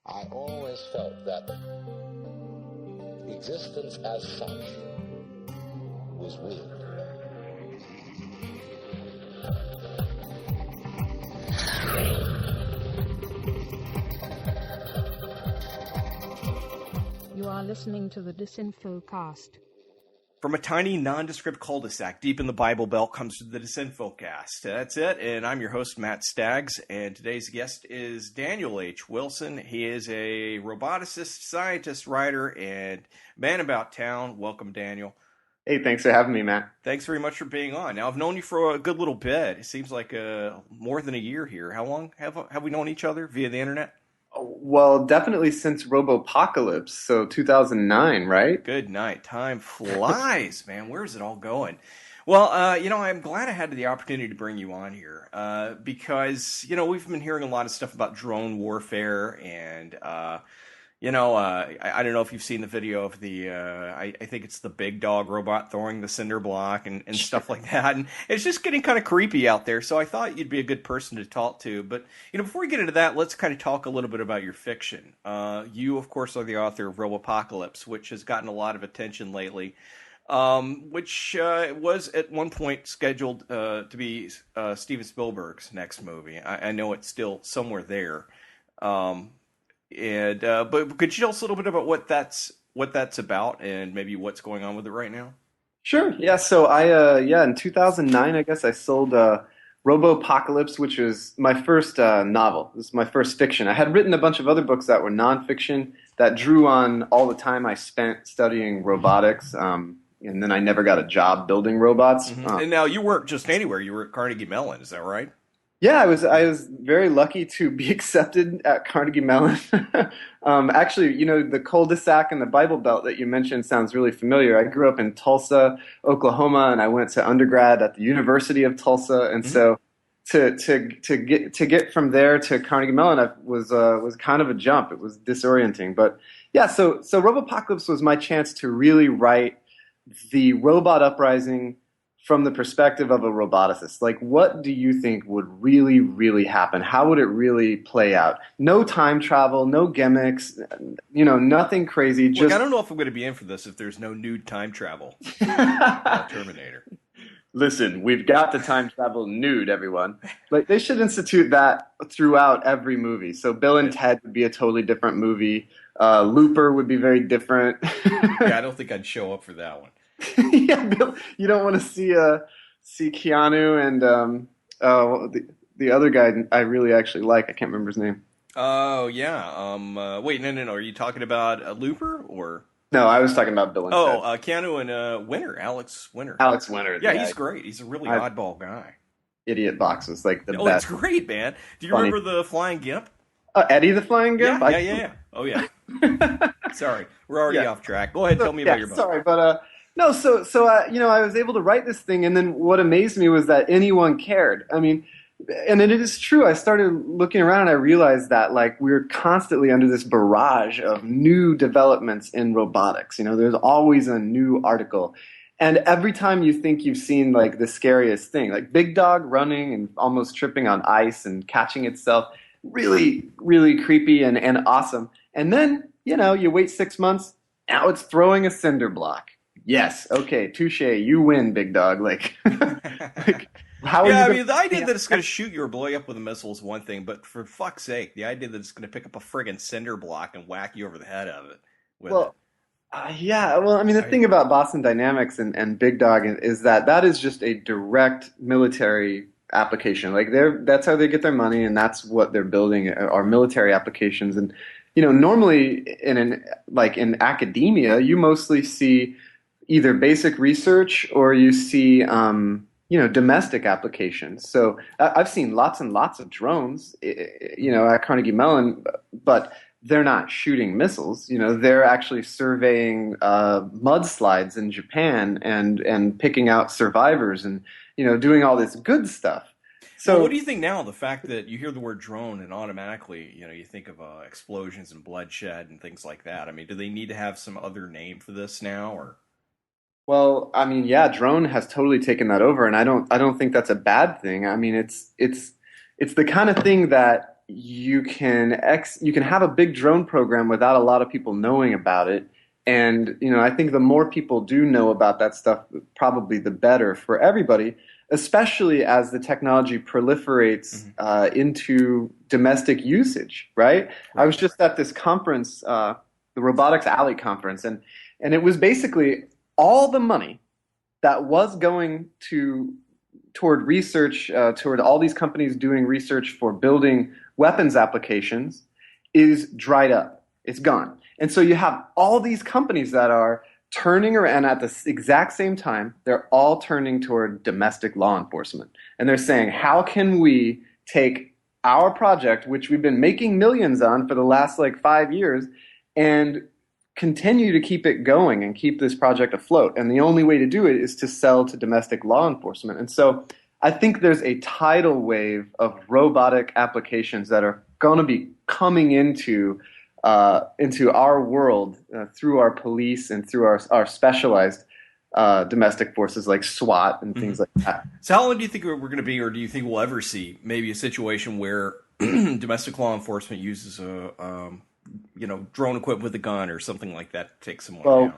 I always felt that existence as such was weird. You are listening to the DisinfoCast. From a tiny, nondescript cul-de-sac deep in the Bible Belt comes the DisinfoCast. That's it, and I'm your host, Matt Staggs, and today's guest is Daniel H. Wilson. He is a roboticist, scientist, writer, and man about town. Welcome, Daniel. Hey, thanks for having me, Matt. Thanks very much for being on. Now, I've known you for a good little bit. It seems like more than a year here. How long have we known each other via the internet? Well, definitely since Robopocalypse, so 2009, right? Good night. Time flies, man. Where's it all going? Well, I'm glad I had the opportunity to bring you on here because, we've been hearing a lot of stuff about drone warfare and, I don't know if you've seen the video of the, I think it's the big dog robot throwing the cinder block and stuff like that. And it's just getting kind of creepy out there. So I thought you'd be a good person to talk to. But, before we get into that, let's kind of talk a little bit about your fiction. You, of course, are the author of Robopocalypse, which has gotten a lot of attention lately, which was at one point scheduled to be Steven Spielberg's next movie. I know it's still somewhere there. But could you tell us a little bit about what that's about and maybe what's going on with it right now? Sure. Yeah. So in 2009, I guess I sold Robopocalypse, which was my first novel. This is my first fiction. I had written a bunch of other books that were nonfiction that drew on all the time I spent studying robotics. And then I never got a job building robots. Mm-hmm. And now you weren't just anywhere. You were at Carnegie Mellon. Is that right? Yeah, I was very lucky to be accepted at Carnegie Mellon. Actually, the cul-de-sac and the Bible Belt that you mentioned sounds really familiar. I grew up in Tulsa, Oklahoma, and I went to undergrad at the University of Tulsa. And so to get from there to Carnegie Mellon was kind of a jump. It was disorienting. But yeah, so Robopocalypse was my chance to really write the robot uprising from the perspective of a roboticist. Like, what do you think would really, really happen? How would it really play out? No time travel, no gimmicks, nothing crazy. Look, I don't know if I'm going to be in for this if there's no nude time travel. Terminator. Listen, we've got the time travel nude, everyone. Like, they should institute that throughout every movie. So Bill and Ted would be a totally different movie. Looper would be very different. Yeah, I don't think I'd show up for that one. Yeah, Bill, you don't want to see Keanu and the other guy I really actually like. I can't remember his name. Oh yeah. Wait, no. Are you talking about Looper or? No, I was talking about Bill and Ted. Keanu and Winter, Alex Winter. Alex Winter. Yeah, he's great. He's a really oddball guy. Idiot Box was like the best. Oh, it's great, man. Do you remember the Flying Gimp? Eddie the Flying Gimp? Yeah. Oh yeah. Sorry, we're already off track. Go ahead, tell me about your book. Sorry, but no, so I was able to write this thing, and then what amazed me was that anyone cared. I mean, and it is true. I started looking around, and I realized that we're constantly under this barrage of new developments in robotics. There's always a new article, and every time you think you've seen the scariest thing, like Big Dog running and almost tripping on ice and catching itself, really, really creepy and awesome. And then you wait 6 months. Now it's throwing a cinder block. Yes. Okay. Touche. You win, Big Dog. How are you? The idea that it's going to shoot you or blow you up with a missile is one thing, but for fuck's sake, the idea that it's going to pick up a friggin' cinder block and whack you over the head of it. The thing about Boston Dynamics and Big Dog is that is just a direct military application. That's how they get their money, and that's what they're building are military applications. And normally in academia, you mostly see either basic research or you see, domestic applications. So I've seen lots and lots of drones, at Carnegie Mellon, but they're not shooting missiles. They're actually surveying mudslides in Japan and picking out survivors and, doing all this good stuff. So what do you think now, the fact that you hear the word drone and automatically, you think of explosions and bloodshed and things like that? I mean, do they need to have some other name for this now, or? Well, I mean, yeah, drone has totally taken that over, and I don't think that's a bad thing. I mean, it's the kind of thing that you can have a big drone program without a lot of people knowing about it. And I think the more people do know about that stuff, probably the better for everybody, especially as the technology proliferates into domestic usage, right? I was just at this conference, the Robotics Alley conference, and it was basically all the money that was going toward research, toward all these companies doing research for building weapons applications is dried up. It's gone. And so you have all these companies that are turning around, and at the exact same time, they're all turning toward domestic law enforcement. And they're saying, how can we take our project, which we've been making millions on for the last 5 years, and continue to keep it going and keep this project afloat? And the only way to do it is to sell to domestic law enforcement. And so I think there's a tidal wave of robotic applications that are going to be coming into our world through our police and through our specialized domestic forces like SWAT and things like that. So how long do you think we're going to be, or do you think we'll ever see maybe a situation where domestic law enforcement uses a drone equipped with a gun or something like that to take someone down?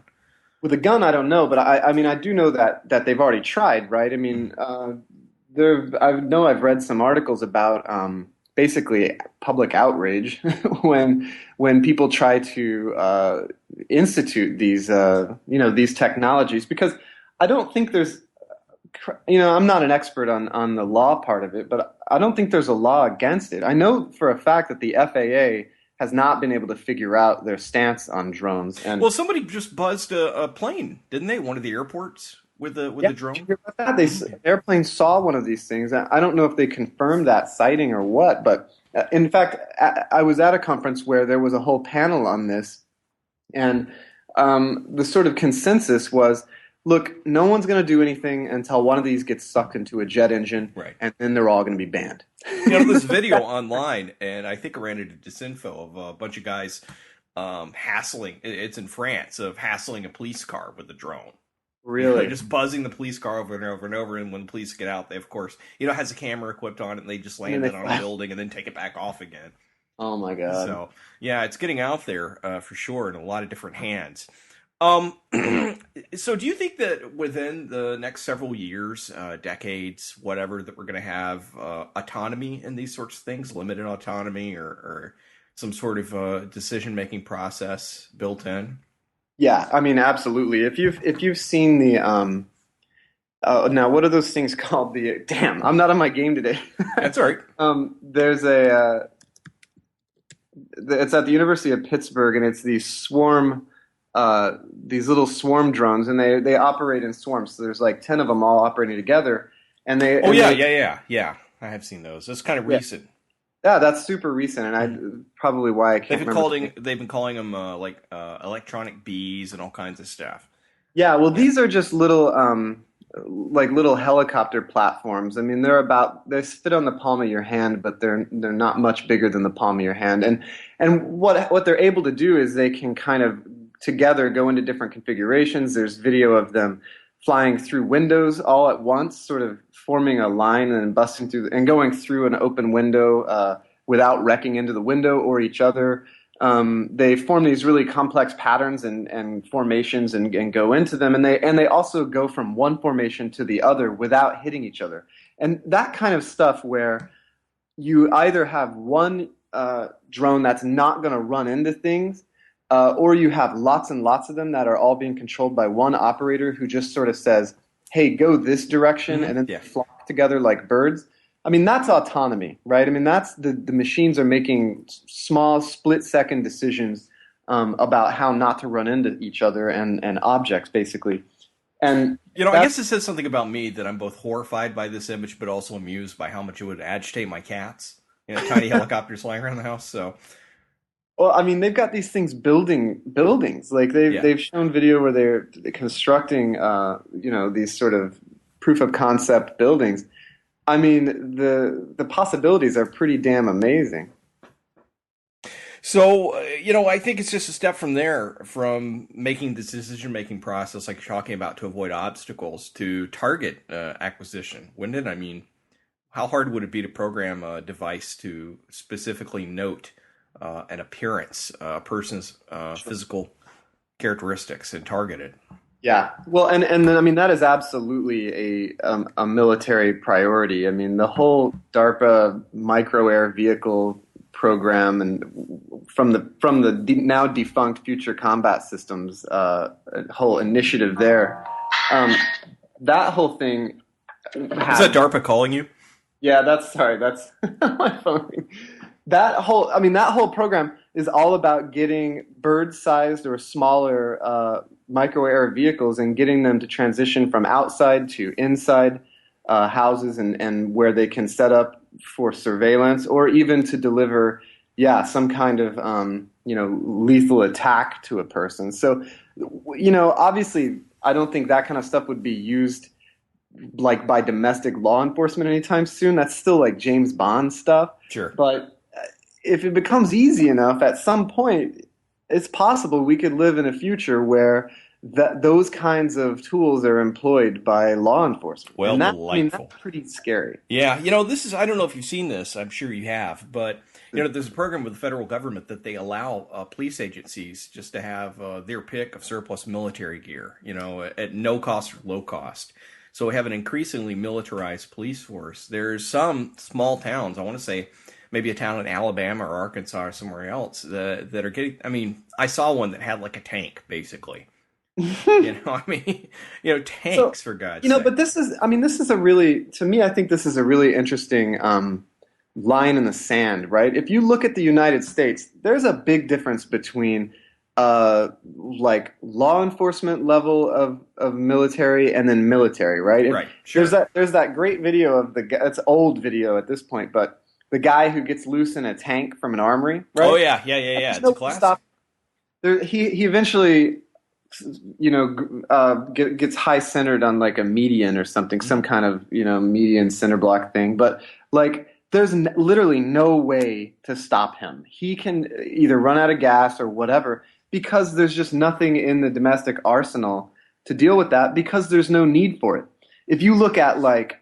With a gun, I don't know, but I mean, I do know that they've already tried, right? I mean, I've read some articles about basically public outrage when people try to institute these technologies, because I don't think there's, I'm not an expert on the law part of it, but I don't think there's a law against it. I know for a fact that the FAA has not been able to figure out their stance on drones. And well, somebody just buzzed a plane, didn't they? One of the airports with the drone. Did you hear about that? Airplane saw one of these things. I don't know if they confirmed that sighting or what, but in fact, I was at a conference where there was a whole panel on this, and the sort of consensus was, look, no one's going to do anything until one of these gets sucked into a jet engine, right, and then they're all going to be banned. This video online, and I think I ran into Disinfo of a bunch of guys hassling. It's in France, of hassling a police car with a drone. Really? Just buzzing the police car over and over and over, and when the police get out, they, of course, has a camera equipped on it, and they just land it on a building and then take it back off again. Oh, my God. So, yeah, it's getting out there for sure in a lot of different hands. So do you think that within the next several years, decades, whatever, that we're going to have autonomy in these sorts of things, limited autonomy or some sort of decision-making process built in? Yeah, I mean, absolutely. If you've seen the now what are those things called? Damn, I'm not on my game today. That's all right. There's it's at the University of Pittsburgh, and it's these little swarm drones, and they operate in swarms. So there's 10 of them all operating together, and they. Yeah. I have seen those. It's kind of recent. Yeah, that's super recent, and probably why I can't remember. They've been calling them electronic bees and all kinds of stuff. Yeah, well, these are just little little helicopter platforms. I mean, they fit on the palm of your hand, but they're not much bigger than the palm of your hand. And what they're able to do is they can kind of together go into different configurations. There's video of them flying through windows all at once, sort of forming a line and busting through and going through an open window without wrecking into the window or each other. They form these really complex patterns and formations and go into them, and they also go from one formation to the other without hitting each other. And that kind of stuff where you either have one drone that's not going to run into things, or you have lots and lots of them that are all being controlled by one operator who just sort of says, hey, go this direction, and then they flock together like birds. I mean, that's autonomy, right? I mean, that's the machines are making small split-second decisions about how not to run into each other and objects, basically. And I guess it says something about me that I'm both horrified by this image, but also amused by how much it would agitate my cats. Tiny helicopters flying around the house. So, well, I mean, they've got these things building buildings. Like they've shown video where they're constructing, these sort of proof of concept buildings. I mean, the possibilities are pretty damn amazing. So, I think it's just a step from there, from making this decision-making process, like you're talking about, to avoid obstacles, to target acquisition, wouldn't it? I mean, how hard would it be to program a device to specifically note an appearance, a person's physical characteristics, and target it? Yeah, well, and I mean that is absolutely a military priority. I mean the whole DARPA micro air vehicle program and from the now defunct Future Combat Systems whole initiative there, that whole thing. Is that DARPA calling you? Yeah, that's my phone. That whole program is all about getting bird-sized or smaller micro-air vehicles and getting them to transition from outside to inside houses and where they can set up for surveillance or even to deliver, some kind of lethal attack to a person. So, obviously, I don't think that kind of stuff would be used like by domestic law enforcement anytime soon. That's still like James Bond stuff. Sure. But if it becomes easy enough, at some point, it's possible we could live in a future where those kinds of tools are employed by law enforcement. Well, and delightful. That's pretty scary. Yeah, this is, I don't know if you've seen this, I'm sure you have, but there's a program with the federal government that they allow police agencies just to have their pick of surplus military gear, at no cost or low cost. So we have an increasingly militarized police force. There's some small towns, I want to say maybe a town in Alabama or Arkansas or somewhere else that are getting, I saw one that had like a tank, basically. Tanks, for God's sake. But this is a really, to me, I think this is a really interesting line in the sand, right? If you look at the United States, there's a big difference between like law enforcement level of military and then military, right? Right. Sure. There's that great video of it's old video at this point, but the guy who gets loose in a tank from an armory, right? Oh yeah. It's a classic. He eventually, gets high centered on like a median or something, some kind of median center block thing, but like. There's literally no way to stop him. He can either run out of gas or whatever because there's just nothing in the domestic arsenal to deal with that because there's no need for it. If you look at like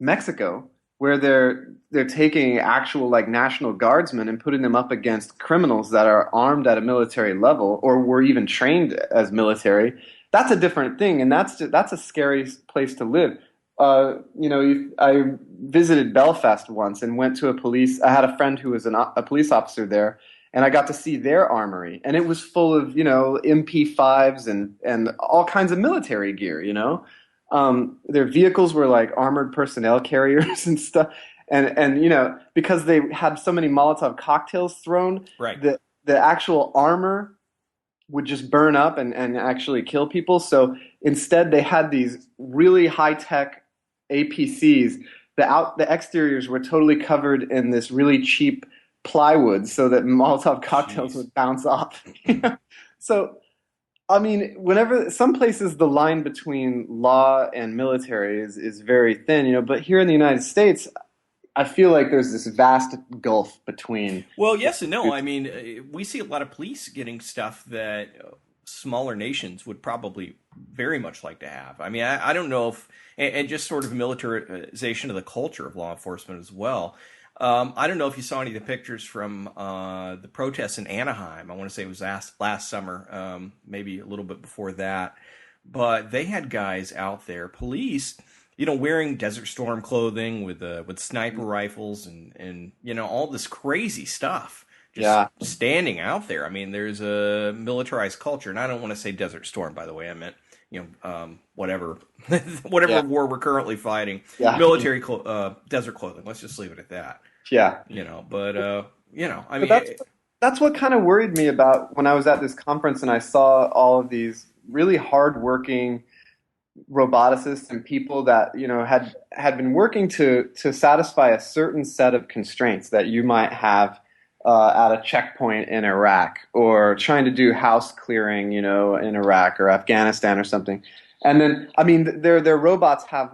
Mexico, where they're taking actual like National Guardsmen and putting them up against criminals that are armed at a military level or were even trained as military, that's a different thing, and that's a scary place to live. I visited Belfast once and went to I had a friend who was a police officer there, and I got to see their armory, and it was full of, MP5s and all kinds of military gear, Their vehicles were like armored personnel carriers and stuff. And because they had so many Molotov cocktails thrown, right. The actual armor would just burn up and actually kill people. So instead they had these really high-tech APCs. The exteriors were totally covered in this really cheap plywood so that Molotov cocktails would bounce off. So, whenever some places the line between law and military is very thin, but here in the United States, I feel like there's this vast gulf between. Well, yes and no. We see a lot of police getting stuff that smaller nations would probably very much like to have. I don't know if, and just sort of militarization of the culture of law enforcement as well. I don't know if you saw any of the pictures from the protests in Anaheim. I want to say it was last summer, maybe a little bit before that. But they had guys out there, police, wearing Desert Storm clothing with sniper rifles and all this crazy stuff. Just standing out there. There's a militarized culture, and I don't want to say Desert Storm, by the way. I meant, whatever war we're currently fighting. Yeah. Military desert clothing. Let's just leave it at that. Yeah. That's what kind of worried me about when I was at this conference and I saw all of these really hardworking roboticists and people that had been working to satisfy a certain set of constraints that you might have at a checkpoint in Iraq, or trying to do house clearing, in Iraq or Afghanistan or something. And then, their robots have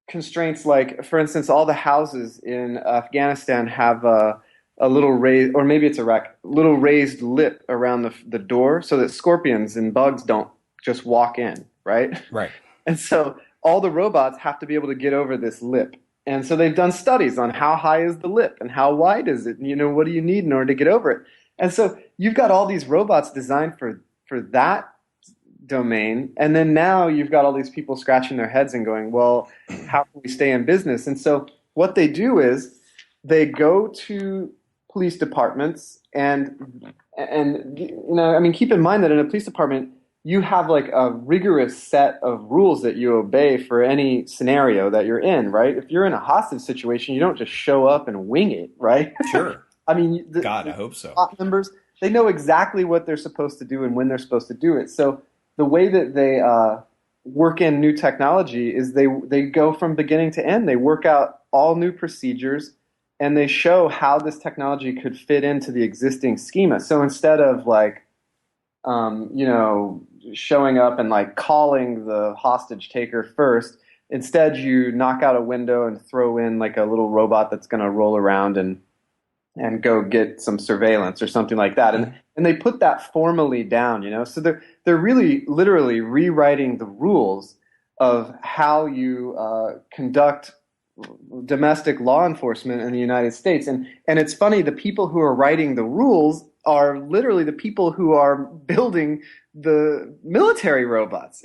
constraints like, for instance, all the houses in Afghanistan have a little raised, or maybe it's Iraq, little raised lip around the door so that scorpions and bugs don't just walk in, right? Right. And so all the robots have to be able to get over this lip. And so they've done studies on how high is the lip and how wide is it, and what do you need in order to get over it. And so you've got all these robots designed for that domain, and then now you've got all these people scratching their heads and going, well, how can we stay in business? And so what they do is they go to police departments and I mean, keep in mind that in a police department you have like a rigorous set of rules that you obey for any scenario that you're in, right? If you're in a hostage situation, you don't just show up and wing it, right? Sure. I mean, God, I hope so. SWAT members, they know exactly what they're supposed to do and when they're supposed to do it. So the way that they work in new technology is they go from beginning to end. They work out all new procedures, and they show how this technology could fit into the existing schema. So instead of like, showing up and like calling the hostage taker first, instead you knock out a window and throw in like a little robot that's going to roll around and go get some surveillance or something like that. And they put that formally down, So they're really literally rewriting the rules of how you conduct domestic law enforcement in the United States. And it's funny, the people who are writing the rules are literally the people who are building the military robots.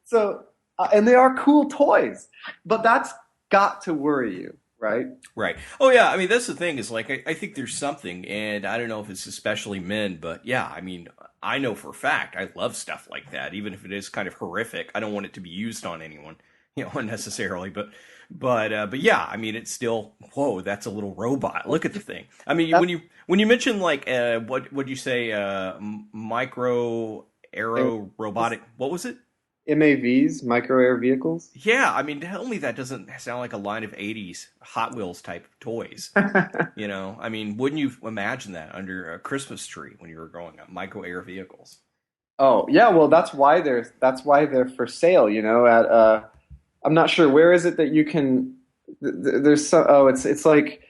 So and they are cool toys, but that's got to worry you. Right? Right. Oh, yeah. I mean, that's the thing is like, I think there's something, and I don't know if it's especially men, but yeah, I mean, I know for a fact I love stuff like that, even if it is kind of horrific. I don't want it to be used on anyone, unnecessarily, but yeah, I mean, it's still, whoa, that's a little robot. Look at the thing. I mean, when you mention like, what would you say, micro aero robotic, what was it? MAVs, micro air vehicles? Yeah, I mean, tell me that doesn't sound like a line of 80s Hot Wheels type toys. I mean, wouldn't you imagine that under a Christmas tree when you were growing up? Micro air vehicles. Oh, yeah, well, that's why they're for sale, at I'm not sure, where is it that you can there's some, it's like,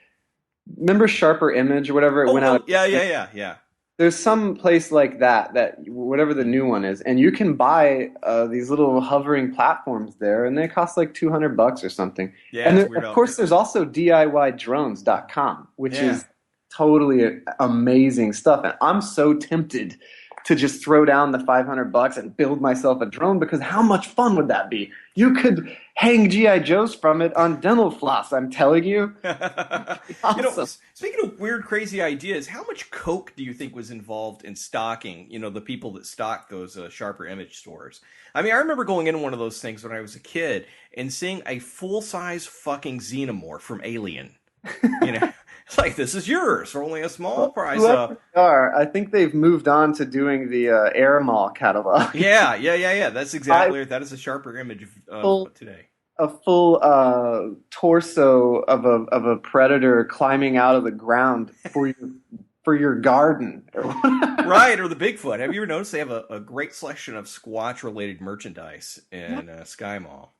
remember Sharper Image or whatever, it went out. Yeah. There's some place like that whatever the new one is, and you can buy these little hovering platforms there, and they cost like $200 or something. Yeah, and of course, there's also DIYdrones.com, which is totally amazing stuff. And I'm so tempted to just throw down the $500 and build myself a drone, because how much fun would that be? You could hang GI Joes from it on dental floss, I'm telling you. Awesome. Speaking of weird, crazy ideas, how much coke do you think was involved in stocking, the people that stock those Sharper Image stores? I mean, I remember going into one of those things when I was a kid and seeing a full-size fucking xenomorph from Alien. It's like, this is yours for only a small price. I think they've moved on to doing the Air Mall catalog. Yeah. That's exactly it. That is a Sharper Image of today. A full torso of a predator climbing out of the ground for your garden. Right, or the Bigfoot. Have you ever noticed they have a great selection of Squatch-related merchandise in Sky Mall?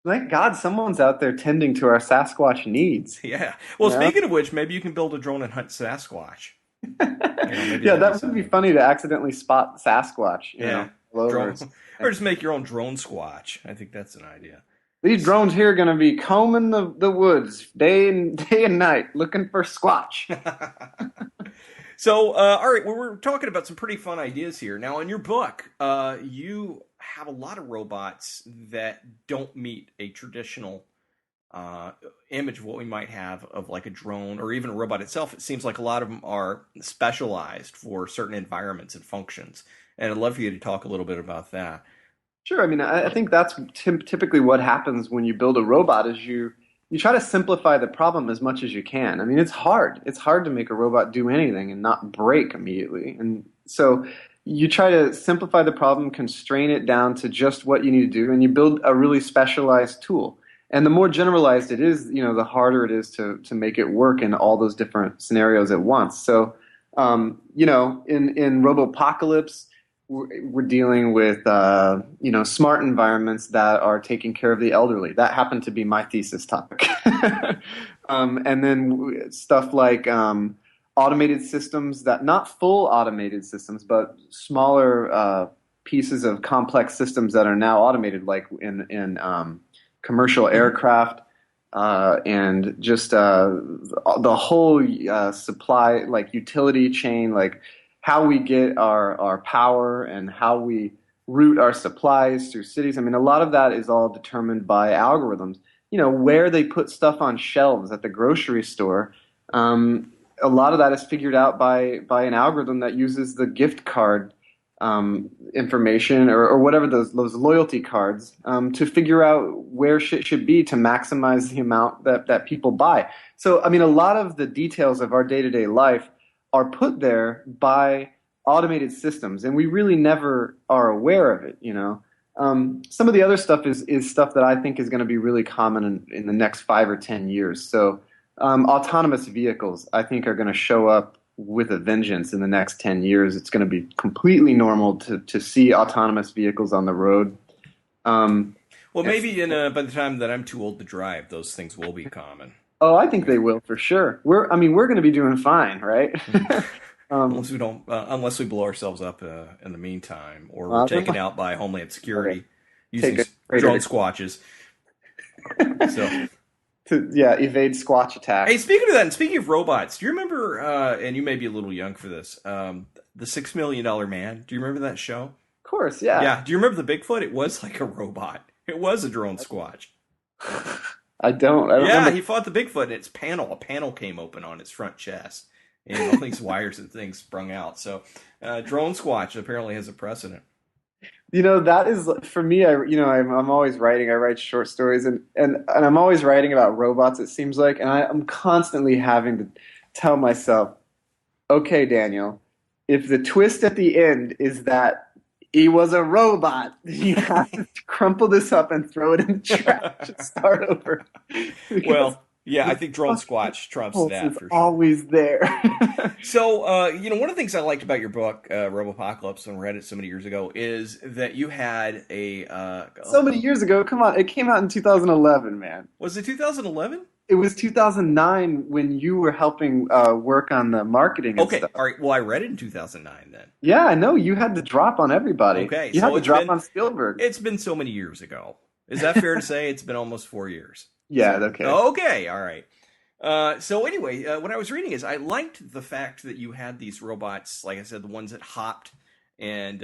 Thank God someone's out there tending to our Sasquatch needs. Yeah. Well, speaking of which, maybe you can build a drone and hunt Sasquatch. Yeah, that would be funny to accidentally spot Sasquatch. Or just make your own drone squatch. I think that's an idea. These drones here are going to be combing the woods day and night looking for Squatch. So, all right, we're talking about some pretty fun ideas here. Now, in your book, you have a lot of robots that don't meet a traditional image of what we might have of like a drone or even a robot itself. It seems like a lot of them are specialized for certain environments and functions. And I'd love for you to talk a little bit about that. Sure. I mean, I think that's typically what happens when you build a robot is you try to simplify the problem as much as you can. I mean, it's hard. It's hard to make a robot do anything and not break immediately. And so you try to simplify the problem, constrain it down to just what you need to do, and you build a really specialized tool. And the more generalized it is, the harder it is to make it work in all those different scenarios at once. So, in Robopocalypse, we're dealing with, smart environments that are taking care of the elderly. That happened to be my thesis topic. And then stuff like automated systems not full automated systems, but smaller pieces of complex systems that are now automated, like in commercial aircraft. and just the whole supply, like utility chain, like how we get our power and how we route our supplies through cities. I mean, a lot of that is all determined by algorithms. You know, where they put stuff on shelves at the grocery store. A lot of that is figured out by an algorithm that uses the gift card information or whatever those loyalty cards to figure out where shit should be to maximize the amount that people buy. So, I mean, a lot of the details of our day-to-day life are put there by automated systems, and we really never are aware of it, you know. Some of the other stuff is stuff that I think is going to be really common in the next 5 or 10 years. So autonomous vehicles, I think, are going to show up with a vengeance in the next 10 years. It's going to be completely normal to see autonomous vehicles on the road. Well, maybe by the time that I'm too old to drive, those things will be common. Oh, I think they will for sure. We're going to be doing fine, right? Unless we blow ourselves up in the meantime, or we're taken out by Homeland Security using drone squatches. So. Evade Squatch attack. Hey, speaking of that, and speaking of robots, do you remember, and you may be a little young for this, the $6 Million Man? Do you remember that show? Of course, yeah. Yeah, do you remember the Bigfoot? It was like a robot. It was a drone squatch. I don't remember. He fought the Bigfoot, and a panel came open on its front chest, and all these wires and things sprung out. So, drone squatch apparently has a precedent. You know, that is, for me, I'm always writing. I write short stories, and I'm always writing about robots, it seems like, and I'm constantly having to tell myself, okay, Daniel, if the twist at the end is that he was a robot, you have to crumple this up and throw it in the trash and start over. Well, yeah, I think drone squatch trumps that for sure. Always there. So, one of the things I liked about your book, Robopocalypse, when I read it so many years ago, is that you had so many years ago? Come on, it came out in 2011, man. Was it 2011? It was 2009 when you were helping work on the marketing and stuff. All right. Well, I read it in 2009 then. Yeah, I know. You had the drop on everybody. Okay. You had the drop on Spielberg. It's been so many years ago. Is that fair to say? It's been almost 4 years. Yeah, okay. Okay, all right. So anyway, what I was reading is I liked the fact that you had these robots, like I said, the ones that hopped and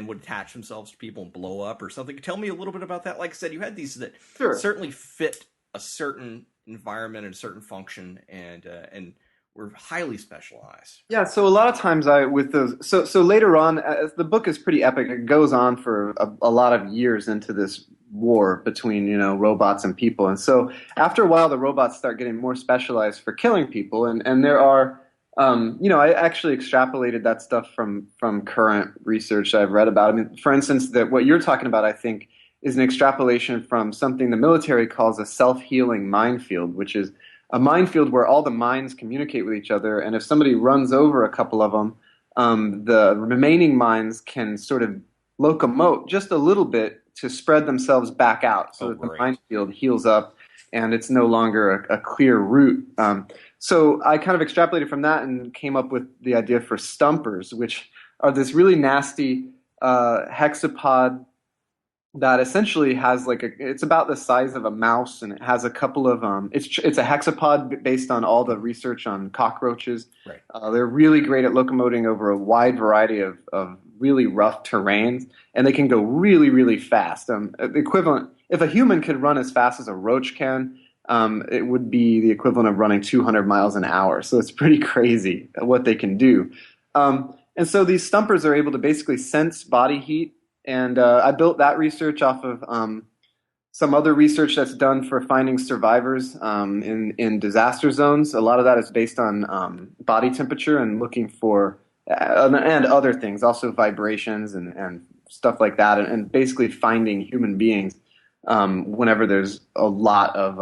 would attach themselves to people and blow up or something. Tell me a little bit about that. Like I said, you had these that certainly fit a certain environment and a certain function and were highly specialized. Yeah, so a lot of times so later on, as the book is pretty epic. It goes on for a lot of years into this war between, robots and people. And so after a while, the robots start getting more specialized for killing people. And there are, I actually extrapolated that stuff from current research I've read about. I mean, for instance, that what you're talking about, I think, is an extrapolation from something the military calls a self-healing minefield, which is a minefield where all the mines communicate with each other. And if somebody runs over a couple of them, the remaining mines can sort of locomote just a little bit to spread themselves back out so that the minefield heals up and it's no longer a clear route. So I kind of extrapolated from that and came up with the idea for stumpers, which are this really nasty hexapod that essentially has it's about the size of a mouse, and it has a couple of it's a hexapod based on all the research on cockroaches. Right. They're really great at locomoting over a wide variety of really rough terrains, and they can go really, really fast. The equivalent, if a human could run as fast as a roach can, it would be the equivalent of running 200 miles an hour. So it's pretty crazy what they can do. And so these stumpers are able to basically sense body heat. And I built that research off of some other research that's done for finding survivors in disaster zones. A lot of that is based on body temperature and looking for, and other things, also vibrations and stuff like that, and basically finding human beings whenever there's a lot of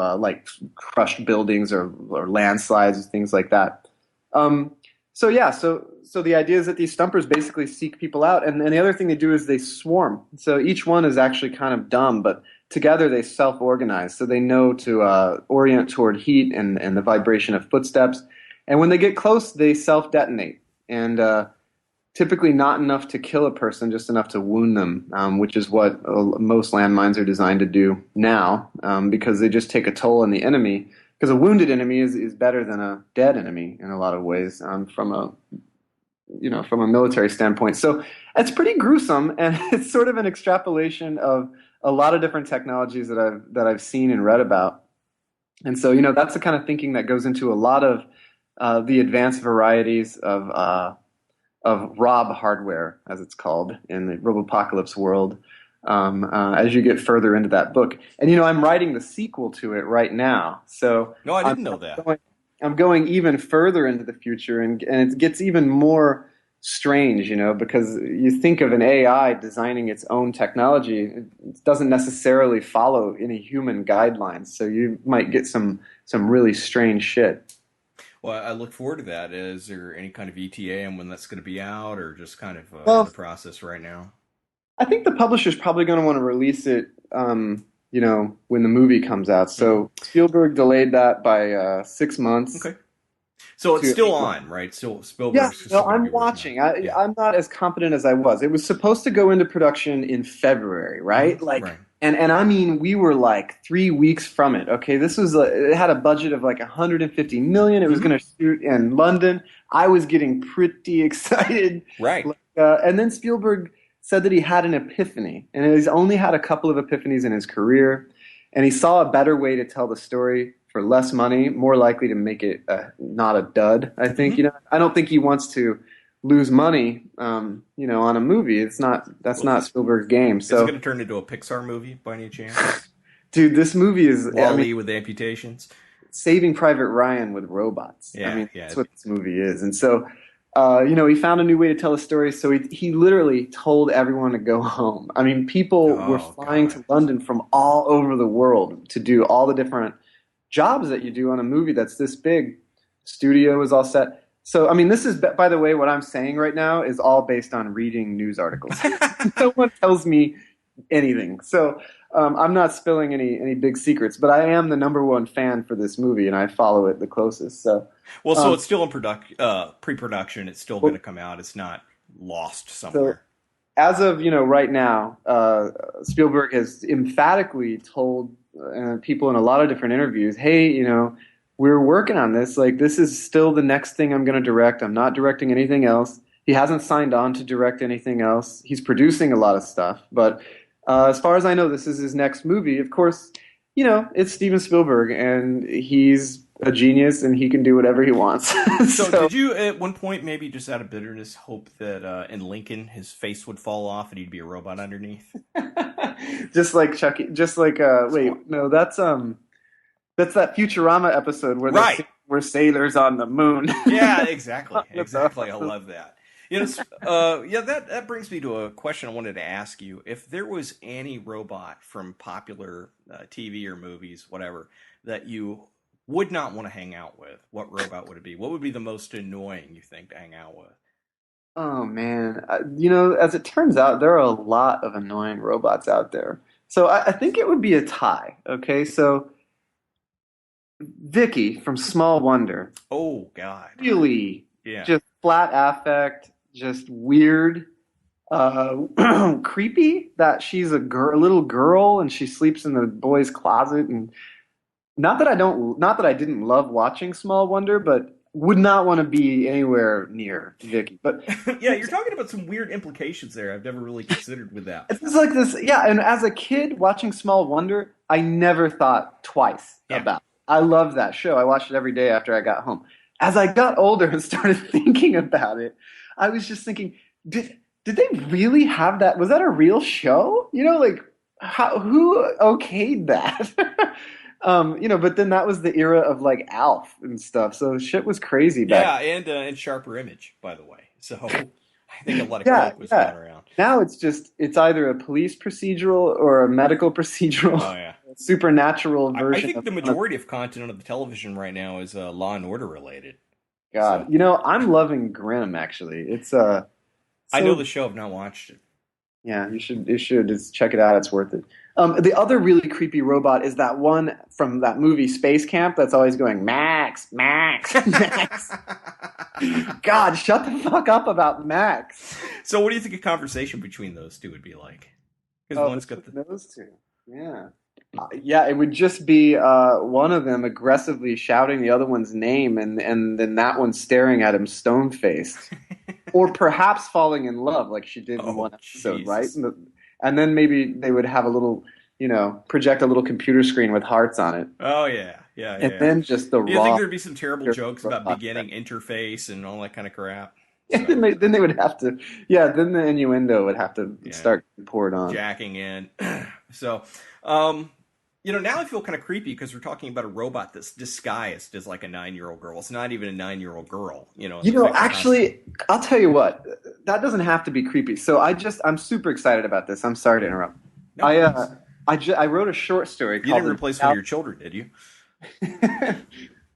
crushed buildings or landslides and things like that. So the idea is that these stumpers basically seek people out, and the other thing they do is they swarm. So each one is actually kind of dumb, but together they self-organize. So they know to orient toward heat and the vibration of footsteps. And when they get close, they self-detonate. And typically not enough to kill a person, just enough to wound them, which is what most landmines are designed to do now, because they just take a toll on the enemy. Because a wounded enemy is better than a dead enemy in a lot of ways, from a military standpoint. So it's pretty gruesome, and it's sort of an extrapolation of a lot of different technologies that I've seen and read about. And so, that's the kind of thinking that goes into a lot of the advanced varieties of Rob hardware, as it's called in the Robopocalypse world, as you get further into that book. And, I'm writing the sequel to it right now. So No, I didn't know that. I'm going even further into the future, and it gets even more strange, because you think of an AI designing its own technology, it doesn't necessarily follow any human guidelines. So you might get some really strange shit. Well, I look forward to that. Is there any kind of ETA on when that's going to be out, or just kind of in the process right now? I think the publisher's probably going to want to release it, when the movie comes out. So Spielberg delayed that by 6 months. Okay. So it's still on, right? Still Spielberg's. Yeah, no, I'm watching. I'm not as confident as I was. It was supposed to go into production in February, right? Right. And I mean, we were like 3 weeks from it. Okay, it had a budget of like 150 million. It was going to shoot in London. I was getting pretty excited. Right. And then Spielberg said that he had an epiphany, and he's only had a couple of epiphanies in his career, and he saw a better way to tell the story for less money, more likely to make it not a dud. I think I don't think he wants to lose money, on a movie. That's not Spielberg's game. So is it going to turn into a Pixar movie by any chance? Dude, this movie is Wall-E with amputations. Saving Private Ryan with robots. Yeah, that's what this movie is. And so, he found a new way to tell a story. So he literally told everyone to go home. I mean, people were flying to London from all over the world to do all the different jobs that you do on a movie that's this big. Studio was all set. So, I mean, this is, by the way, what I'm saying right now is all based on reading news articles. No one tells me anything. So I'm not spilling any big secrets, but I am the number one fan for this movie, and I follow it the closest. So, so it's still in pre-production. It's still going to come out. It's not lost somewhere. So as of, right now, Spielberg has emphatically told people in a lot of different interviews, hey, we're working on this. Like, this is still the next thing I'm going to direct. I'm not directing anything else. He hasn't signed on to direct anything else. He's producing a lot of stuff. But as far as I know, this is his next movie. Of course, it's Steven Spielberg, and he's a genius, and he can do whatever he wants. So did you, at one point, maybe just out of bitterness, hope that in Lincoln his face would fall off and he'd be a robot underneath? Just like Chucky. Just like wait, no, that's that Futurama episode where we're sailors on the moon. Yeah, exactly. Exactly. I love that. That brings me to a question I wanted to ask you. If there was any robot from popular TV or movies, whatever, that you would not want to hang out with, what robot would it be? What would be the most annoying, you think, to hang out with? Oh, man. As it turns out, there are a lot of annoying robots out there. So I think it would be a tie. Okay, so Vicky from Small Wonder. Oh, God. Really, just flat affect, just weird, creepy that she's a little girl and she sleeps in the boy's closet. And not that I didn't love watching Small Wonder, but would not want to be anywhere near Vicky. But yeah, you're talking about some weird implications there. I've never really considered with that. It's like this, yeah. And as a kid watching Small Wonder, I never thought twice about it. I love that show. I watched it every day after I got home. As I got older and started thinking about it, I was just thinking, did they really have that? Was that a real show? Who okayed that? But then that was the era of like Alf and stuff. So shit was crazy back. Yeah, and Sharper Image, by the way. So I think a lot of crap was going around. Now it's either a police procedural or a medical procedural. Oh yeah. Supernatural version. I think the majority of content on the television right now is Law and Order related. God, I'm loving Grimm actually. It's I know the show. I've not watched it. Yeah, you should just check it out. It's worth it. The other really creepy robot is that one from that movie Space Camp that's always going Max, Max, Max. God, shut the fuck up about Max. So, what do you think a conversation between those two would be like? Because Oh, one's got between those two. Yeah. Yeah, it would just be one of them aggressively shouting the other one's name, and then that one staring at him stone faced, or perhaps falling in love like she did in Oh, one episode, right? Jesus. And then maybe they would have a little, project a little computer screen with hearts on it, Oh yeah, yeah, and yeah. then just the Do you think raw. there'd be some terrible jokes about beginning interface and all that kind of crap? And then they would have to, yeah. Then the innuendo would have to Yeah. start poured on. Jacking in. So, now I feel kind of creepy because we're talking about a robot that's disguised as like a 9-year-old girl. It's not even a 9-year-old girl, Actually, I'll tell you what. That doesn't have to be creepy. So I'm super excited about this. I'm sorry to interrupt. No, I wrote a short story you called didn't replace one of your children, did you?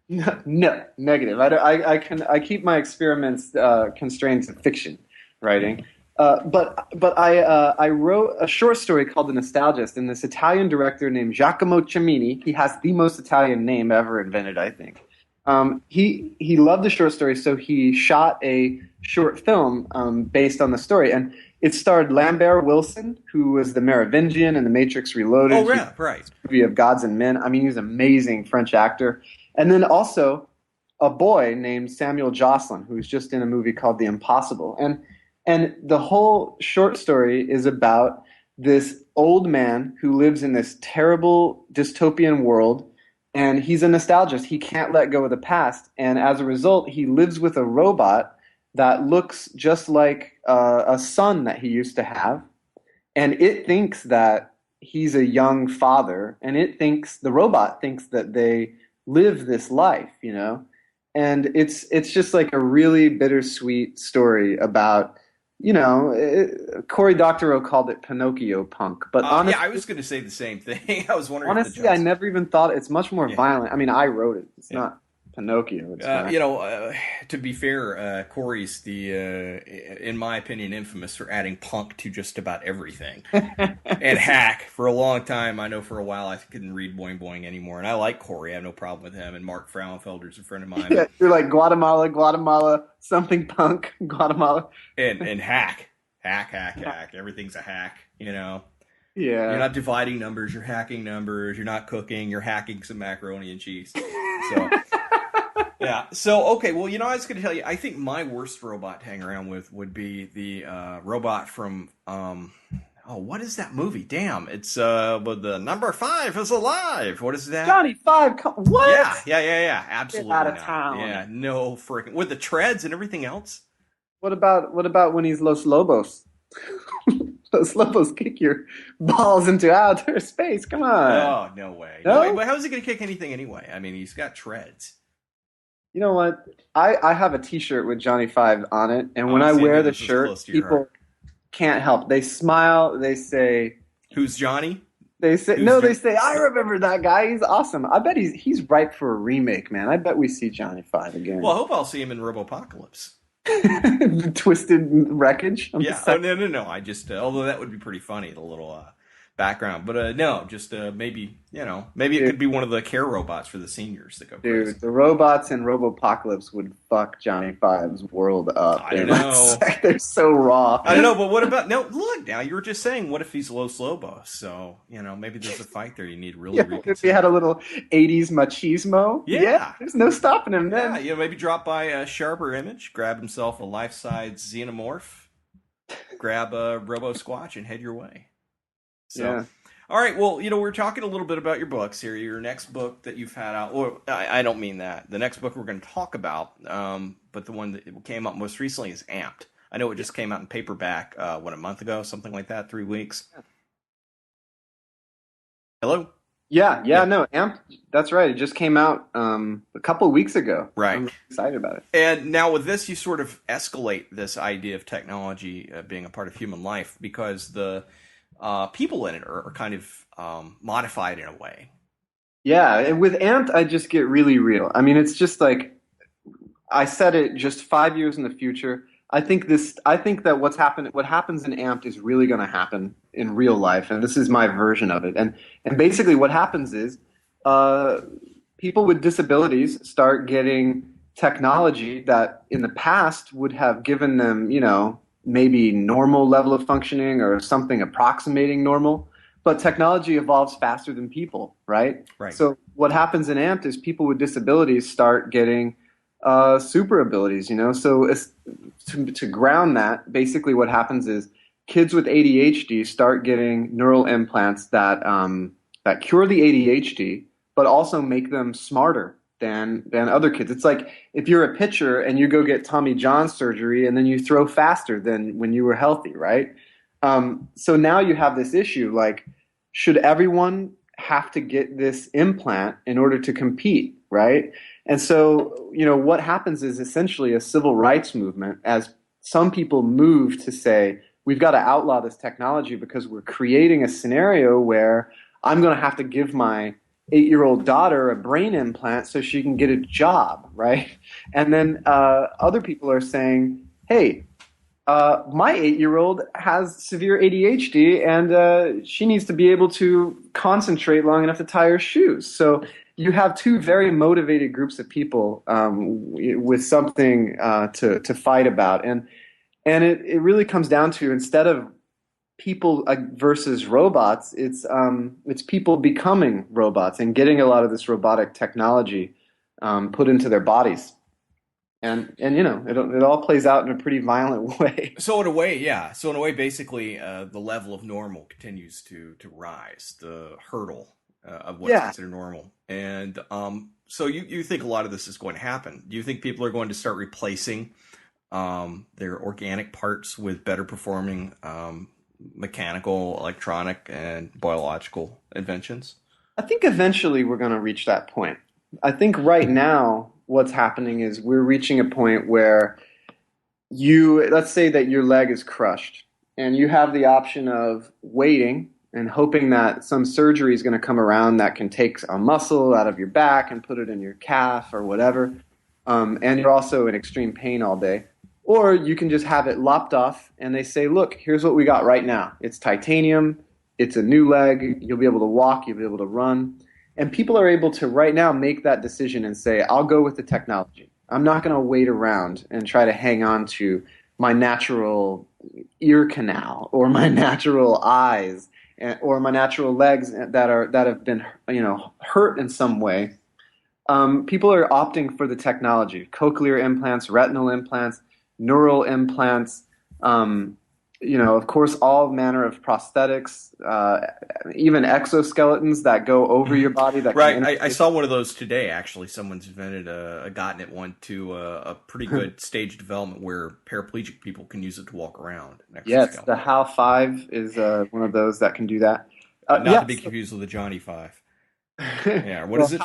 No, negative. I keep my experiments constrained to fiction writing. But I wrote a short story called The Nostalgist, and this Italian director named Giacomo Cimini, he has the most Italian name ever invented, I think. He loved the short story, so he shot a short film based on the story, and it starred Lambert Wilson, who was the Merovingian in The Matrix Reloaded. Oh, yeah, right. Movie of Gods and Men. I mean, he's an amazing French actor. And then also a boy named Samuel Jocelyn, who's just in a movie called The Impossible. And the whole short story is about this old man who lives in this terrible dystopian world, and he's a nostalgist. He can't let go of the past. And as a result, he lives with a robot that looks just like a son that he used to have. And it thinks that he's a young father, and the robot thinks that they live this life, and it's just like a really bittersweet story about, Cory Doctorow called it Pinocchio punk, but honestly, yeah, I was going to say the same thing. I was wondering. Honestly, I never even thought it's much more violent. I mean, I wrote it. It's not Pinocchio. It's to be fair, Corey's in my opinion, infamous for adding punk to just about everything. And hack. For a long time, I know for a while I couldn't read Boing Boing anymore. And I like Corey. I have no problem with him. And Mark Frauenfelder's a friend of mine. Yeah, you're like Guatemala, something punk, Guatemala. And hack. Hack. Everything's a hack, Yeah. You're not dividing numbers, you're hacking numbers, you're not cooking, you're hacking some macaroni and cheese. So... Yeah. So, okay. Well, I was going to tell you, I think my worst robot to hang around with would be the robot from, what is that movie? Damn. It's, but the number 5 is alive. What is that? Johnny 5, what? Yeah. Absolutely. Get out of not. town. Yeah. No freaking. With the treads and everything else? What about when he's Los Lobos? Los Lobos kick your balls into outer space. Come on. Oh, no way. No? But how is he going to kick anything anyway? I mean, he's got treads. You know what? I have a T-shirt with Johnny 5 on it, and when I wear the shirt, people can't help. They smile. They say, "Who's Johnny?" They say, They say, "I remember that guy. He's awesome." I bet he's ripe for a remake, man. I bet we see Johnny 5 again. Well, I hope I'll see him in Robopocalypse. The twisted wreckage. Yeah. Oh, no. I just, although that would be pretty funny, the little background. But no, just maybe it could be one of the care robots for the seniors that go crazy. Dude, the robots in Robopocalypse would fuck Johnny 5's world up. I know. They're so raw. I don't know, but what about look, now you were just saying, what if he's Los Lobos? So, maybe there's a fight there you need really reconsider. If he had a little 80s machismo. Yeah. There's no stopping him then. Yeah, maybe drop by a Sharper Image, grab himself a life-size xenomorph, grab a Robo Squatch, and head your way. So, yeah. All right. Well, we're talking a little bit about your books here. Your next book that you've had out, or I don't mean that. The next book we're going to talk about, but the one that came out most recently is Amped. I know it just came out in paperback, a month ago, something like that, 3 weeks. Hello? Yeah, no, Amped, that's right. It just came out a couple of weeks ago. Right. I'm really excited about it. And now with this, you sort of escalate this idea of technology being a part of human life, because the people in it are kind of modified in a way. Yeah, and with Amped, I just get really real. I mean, it's just like, I said it just 5 years in the future. I think that what happens in Amped is really going to happen in real life, and this is my version of it. And basically, what happens is, uh, people with disabilities start getting technology that in the past would have given them, maybe normal level of functioning or something approximating normal. But technology evolves faster than people, right? Right. So what happens in Amped is people with disabilities start getting super abilities, So to ground that, basically what happens is kids with ADHD start getting neural implants that cure the ADHD, but also make them smarter than other kids. It's like if you're a pitcher and you go get Tommy John surgery and then you throw faster than when you were healthy, right? So now you have this issue like, should everyone have to get this implant in order to compete, right? And so, what happens is essentially a civil rights movement as some people move to say, we've got to outlaw this technology because we're creating a scenario where I'm going to have to give my 8-year-old daughter a brain implant so she can get a job, right? And then other people are saying, hey, my 8-year-old has severe ADHD and she needs to be able to concentrate long enough to tie her shoes. So you have two very motivated groups of people with something to fight about. And it really comes down to, instead of people versus robots, it's people becoming robots and getting a lot of this robotic technology put into their bodies. And it all plays out in a pretty violent way. So in a way, yeah. So in a way, basically, the level of normal continues to rise, the hurdle of what's Yeah. considered normal. And so you think a lot of this is going to happen. Do you think people are going to start replacing their organic parts with better performing mechanical, electronic, and biological inventions? I think eventually we're going to reach that point. I think right now what's happening is we're reaching a point where let's say that your leg is crushed and you have the option of waiting and hoping that some surgery is going to come around that can take a muscle out of your back and put it in your calf or whatever. And you're also in extreme pain all day. Or you can just have it lopped off and they say, look, here's what we got right now. It's titanium. It's a new leg. You'll be able to walk. You'll be able to run. And people are able to right now make that decision and say, I'll go with the technology. I'm not going to wait around and try to hang on to my natural ear canal or my natural eyes or my natural legs that have been hurt in some way. People are opting for the technology: cochlear implants, retinal implants, neural implants. Of course, all manner of prosthetics, even exoskeletons that go over your body. That Right. I saw one of those today, actually. Someone's invented gotten it one to a pretty good stage development where paraplegic people can use it to walk around. Yes, the HAL 5 is one of those that can do that. Not to be confused with the Johnny 5. Yeah, what is it?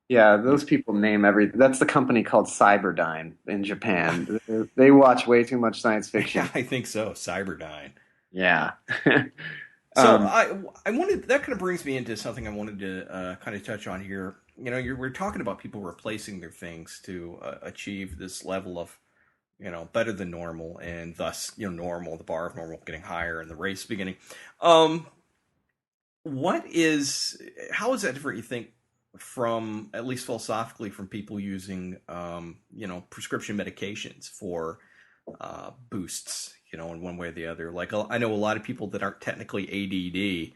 Yeah, those people name everything. That's the company called Cyberdyne in Japan. They watch way too much science fiction. Yeah, I think so. Cyberdyne. Yeah. So I wanted, that kind of brings me into something I wanted to kind of touch on here. We're talking about people replacing their things to achieve this level of, better than normal, and thus, normal, the bar of normal getting higher and the race beginning. How is that different, you think, from, at least philosophically, from people using, prescription medications for boosts, in one way or the other? Like, I know a lot of people that aren't technically ADD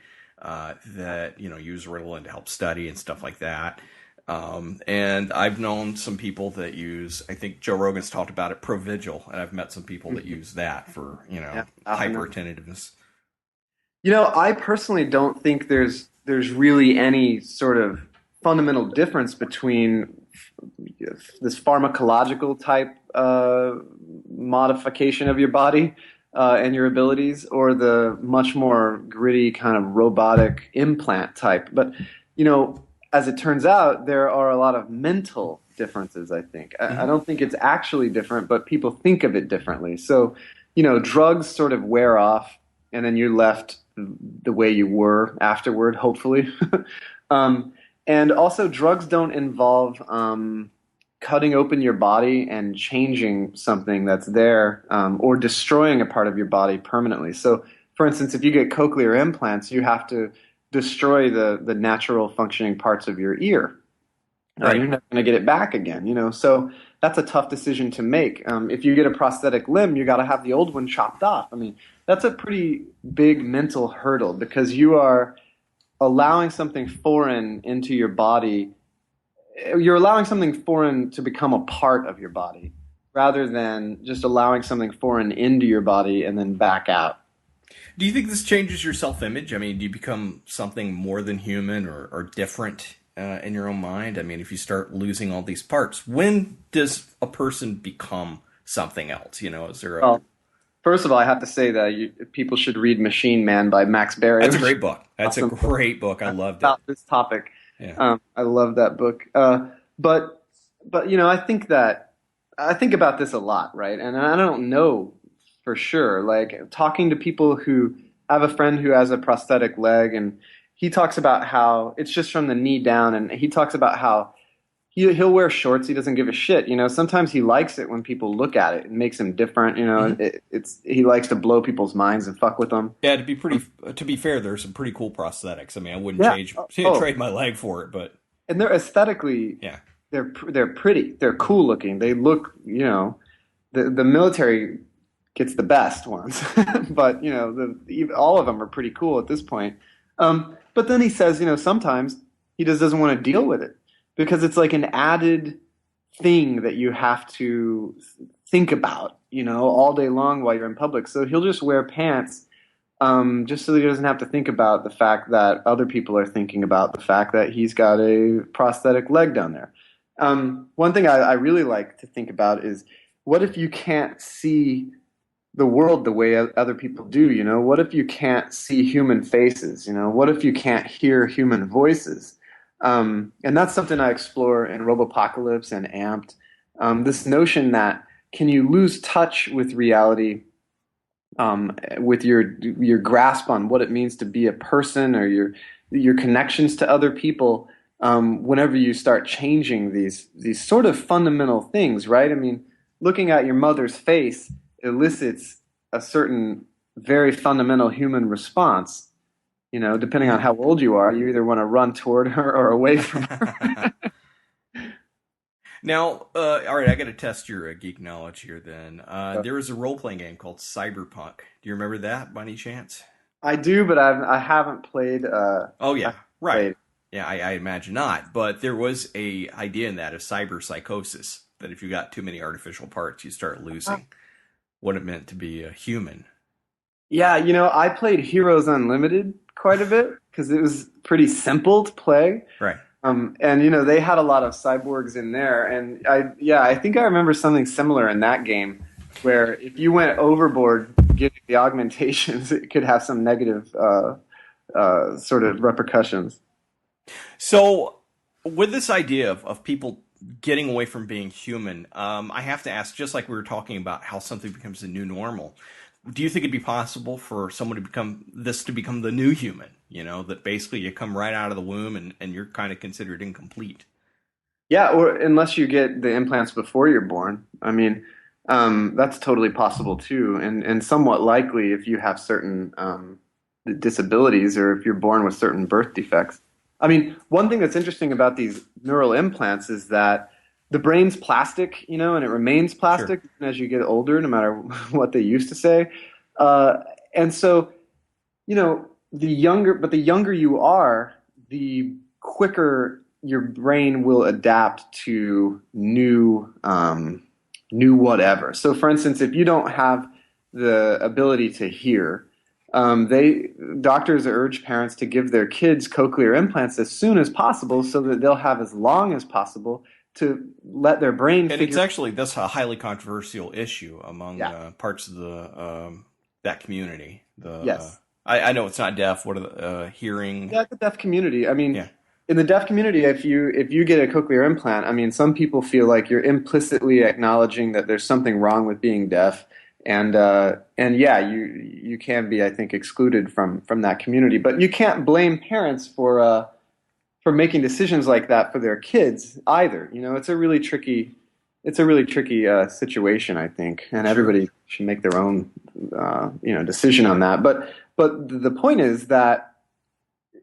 that, use Ritalin to help study and stuff like that. And I've known some people that use, I think Joe Rogan's talked about it, Provigil, and I've met some people that use that for, hyperattentiveness. I personally don't think there's really any sort of fundamental difference between this pharmacological type modification of your body and your abilities, or the much more gritty kind of robotic implant type. But, as it turns out, there are a lot of mental differences, I think. I don't think it's actually different, but people think of it differently. So, drugs sort of wear off, and then you're left the way you were afterward, hopefully. And also, drugs don't involve cutting open your body and changing something that's there, or destroying a part of your body permanently. So, for instance, if you get cochlear implants, you have to destroy the natural functioning parts of your ear. Right. You're not going to get it back again, you know. So that's a tough decision to make. If you get a prosthetic limb, you got to have the old one chopped off. I mean, that's a pretty big mental hurdle because you are allowing something foreign into your body. You're allowing something foreign to become a part of your body rather than just allowing something foreign into your body and then back out. Do you think this changes your self-image? I mean, do you become something more than human or different in your own mind? I mean, if you start losing all these parts, when does a person become something else? You know, is there a... Well, first of all, I have to say that people should read Machine Man by Max Berry. That's a great book. That's awesome a great book. I loved it. About this topic. Yeah. I love that book. But you know, I think about this a lot, right? And I don't know for sure. Like talking to people who I have a friend who has a prosthetic leg, and he talks about how it's just from the knee down, and he talks about how he'll wear shorts. He doesn't give a shit. You know, sometimes he likes it when people look at it. It makes him different. You know, he likes to blow people's minds and fuck with them. Yeah, to be fair, there's some pretty cool prosthetics. I mean, I wouldn't trade my leg for it, but and they're aesthetically, they're pretty. They're cool looking. They look, you know, the military gets the best ones, but you know, all of them are pretty cool at this point. But then he says, you know, sometimes he just doesn't want to deal with it because it's like an added thing that you have to think about, you know, all day long while you're in public. So he'll just wear pants, just so he doesn't have to think about the fact that other people are thinking about the fact that he's got a prosthetic leg down there. One thing I really like to think about is, what if you can't see the world the way other people do? You know, what if you can't see human faces? You know, what if you can't hear human voices? And that's something I explore in Robopocalypse and Amped. This notion that, can you lose touch with reality, with your grasp on what it means to be a person, or your connections to other people, whenever you start changing these sort of fundamental things, right? I mean, looking at your mother's face elicits a certain very fundamental human response. You know, depending on how old you are, you either want to run toward her or away from her. Now, all right, I got to test your geek knowledge here then. There was a role-playing game called Cyberpunk. Do you remember that by any chance? I do, but I haven't played. Oh, yeah, right. Played. Yeah, I imagine not. But there was a idea in that of cyber psychosis, that if you got too many artificial parts, you start losing what it meant to be a human. Yeah, you know, I played Heroes Unlimited quite a bit because it was pretty simple to play. Right. And you know, they had a lot of cyborgs in there, and I think I remember something similar in that game, where if you went overboard getting the augmentations, it could have some negative sort of repercussions. So, with this idea of people getting away from being human, I have to ask, just like we were talking about how something becomes the new normal, do you think it'd be possible for someone to become the new human? You know, that basically you come right out of the womb and you're kind of considered incomplete. Yeah, or unless you get the implants before you're born. I mean, that's totally possible too, and somewhat likely if you have certain disabilities or if you're born with certain birth defects. I mean, one thing that's interesting about these neural implants is that the brain's plastic, you know, and it remains plastic as you get older, no matter what they used to say. And so, you know, the younger you are, the quicker your brain will adapt to new whatever. So, for instance, if you don't have the ability to hear, doctors urge parents to give their kids cochlear implants as soon as possible, so that they'll have as long as possible to let their brain. And it's actually, that's a highly controversial issue among parts of the that community. Yes, I know it's not deaf. What are the hearing? Yeah, the deaf community. I mean, in the deaf community, if you get a cochlear implant, I mean, some people feel like you're implicitly acknowledging that there's something wrong with being deaf, and yeah, you can be, I think, excluded from that community. But you can't blame parents for for making decisions like that for their kids either. It's a really tricky situation, I think, and everybody should make their own decision on that. But the point is that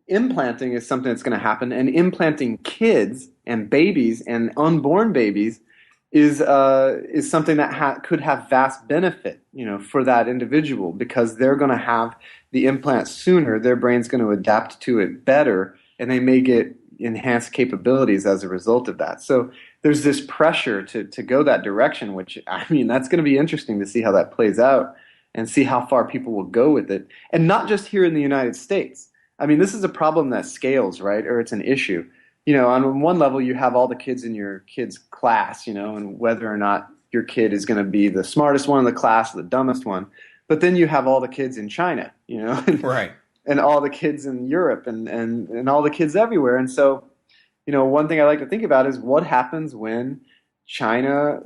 implanting is something that's going to happen, and implanting kids and babies and unborn babies is something that could have vast benefit, for that individual, because they're going to have the implant sooner. Their brain's going to adapt to it better, and they may get enhanced capabilities as a result of that. So there's this pressure to go that direction, which, I mean, that's going to be interesting to see how that plays out and see how far people will go with it. And not just here in the United States. I mean, this is a problem that scales, right? Or it's an issue. On one level, you have all the kids in your kid's class, and whether or not your kid is going to be the smartest one in the class or the dumbest one. But then you have all the kids in China, Right. And all the kids in Europe and all the kids everywhere. And so, one thing I like to think about is what happens when China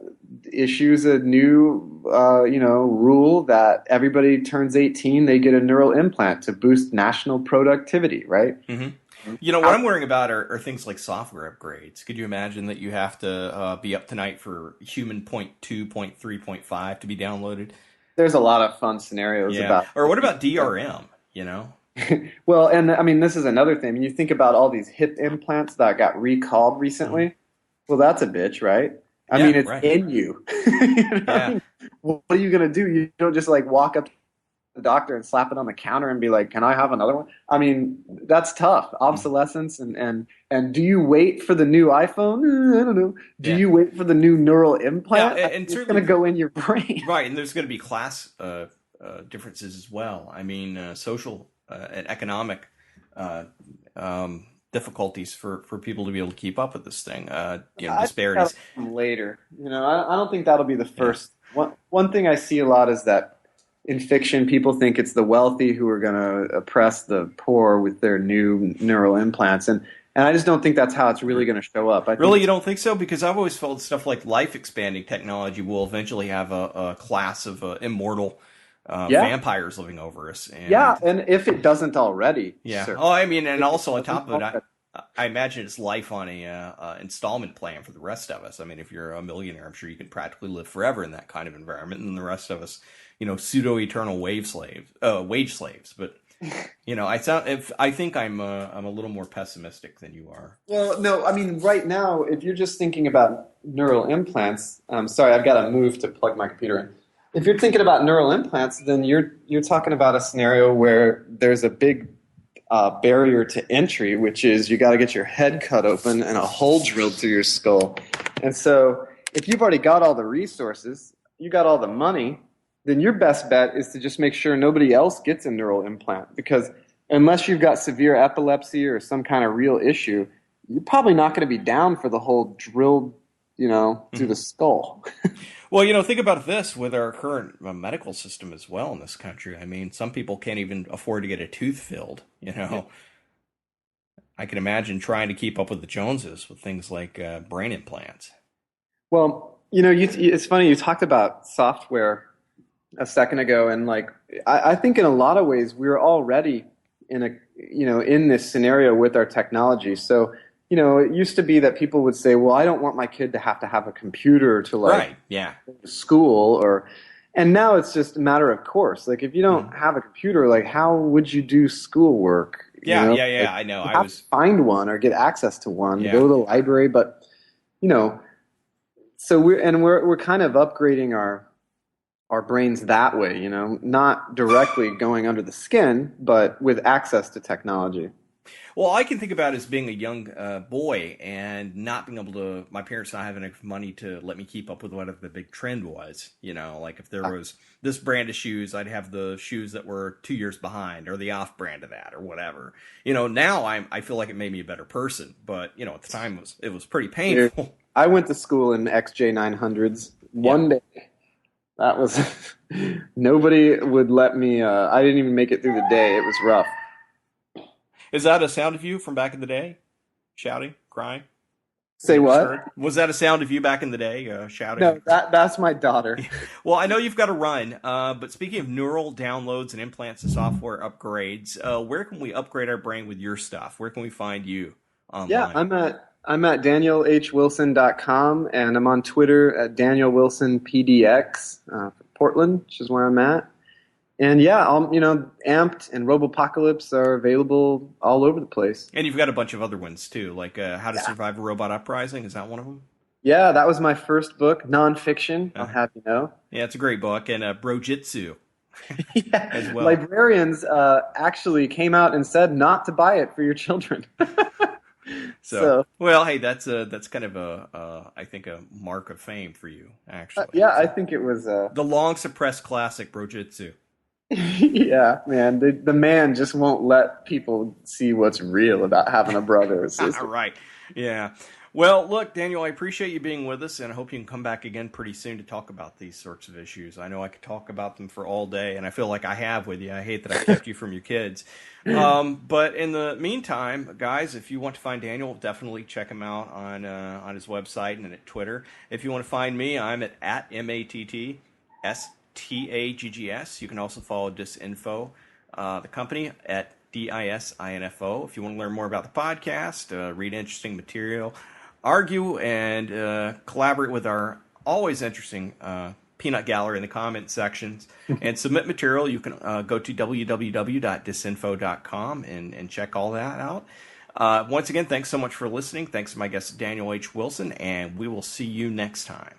issues a new, rule that everybody turns 18, they get a neural implant to boost national productivity, right? Mm-hmm. What I'm worrying about are things like software upgrades. Could you imagine that you have to be up tonight for human 0.2, 0.3, 0.5 to be downloaded? There's a lot of fun scenarios about. Or what about DRM, Well, and I mean, this is another thing. When you think about all these hip implants that got recalled recently, Mm-hmm. well, that's a bitch, right? I mean, it's in you. I mean, what are you going to do? You don't just walk up to the doctor and slap it on the counter and be like, can I have another one? I mean, that's tough. Obsolescence. And do you wait for the new iPhone? I don't know. Do you wait for the new neural implant? Yeah, and it's going to go in your brain. Right, and there's going to be class differences as well. I mean, social and economic difficulties for people to be able to keep up with this thing. Disparities. Later, I don't think that'll be the first. One thing I see a lot is that in fiction, people think it's the wealthy who are going to oppress the poor with their new neural implants, and I just don't think that's how it's really going to show up. You don't think so? Because I've always felt stuff like life-expanding technology will eventually have a class of immortal vampires living over us. And if it doesn't already. Yeah. Sir. Oh, I mean, and also on top of it, I imagine it's life on a installment plan for the rest of us. I mean, if you're a millionaire, I'm sure you can practically live forever in that kind of environment, and the rest of us, pseudo-eternal wage slaves. But I think I'm a little more pessimistic than you are. Well, no, I mean, right now, if you're just thinking about neural implants, sorry, I've got to move to plug my computer in. If you're thinking about neural implants, then you're talking about a scenario where there's a big barrier to entry, which is you got to get your head cut open and a hole drilled through your skull. And so if you've already got all the resources, you got all the money, then your best bet is to just make sure nobody else gets a neural implant, because unless you've got severe epilepsy or some kind of real issue, you're probably not going to be down for the whole drilled, through the skull. Well, think about this with our current medical system as well in this country. I mean, some people can't even afford to get a tooth filled, I can imagine trying to keep up with the Joneses with things like brain implants. Well, it's funny, you talked about software a second ago, and I think in a lot of ways we're already in this scenario with our technology. So, it used to be that people would say, well, I don't want my kid to have a computer to go to school, and now it's just a matter of course. If you don't have a computer, how would you do schoolwork? I know. I was find one or get access to one, go to the library, but so we're kind of upgrading our brains that way, not directly going under the skin, but with access to technology. Well, I can think about it as being a young boy and not being able to, my parents not having enough money to let me keep up with whatever the big trend was. If there was this brand of shoes, I'd have the shoes that were 2 years behind, or the off brand of that, or whatever. Now I feel like it made me a better person, but at the time it was pretty painful. I went to school in XJ900s one day. That was nobody would let me. I didn't even make it through the day. It was rough. Is that a sound of you from back in the day? Shouting, crying? Say what? Was that a sound of you back in the day, shouting? No, that's my daughter. Well, I know you've got to run, but speaking of neural downloads and implants and software upgrades, where can we upgrade our brain with your stuff? Where can we find you? Yeah, online? I'm at danielhwilson.com, and I'm on Twitter at danielwilsonpdx, Portland, which is where I'm at. And yeah, Amped and Robopocalypse are available all over the place. And you've got a bunch of other ones too, like How to Yeah. Survive a Robot Uprising. Is that one of them? Yeah, that was my first book, nonfiction, I'll Uh, have you know. yeah, it's a great book, and Brojitsu as Yeah, well. librarians actually came out and said not to buy it for your children. So, So, well, hey, that's kind of I think a mark of fame for you, actually. yeah, I So, think it was, the long suppressed classic Brojitsu. yeah, man, the man just won't let people see what's real about having a brother or sister. Right. Yeah. Well, look, Daniel, I appreciate you being with us, and I hope you can come back again pretty soon to talk about these sorts of issues. I know I could talk about them for all day, and I feel like I have with you. I hate that I kept you from your kids. But in the meantime, guys, if you want to find Daniel, definitely check him out on his website and at Twitter. If you want to find me, I'm at MATTSTAGGS. You can also follow Disinfo, the company, at DISINFO. If you want to learn more about the podcast, read interesting material, argue, and collaborate with our always interesting peanut gallery in the comment sections, and submit material, you can go to www.disinfo.com and check all that out. Once again, thanks so much for listening. Thanks to my guest, Daniel H. Wilson, and we will see you next time.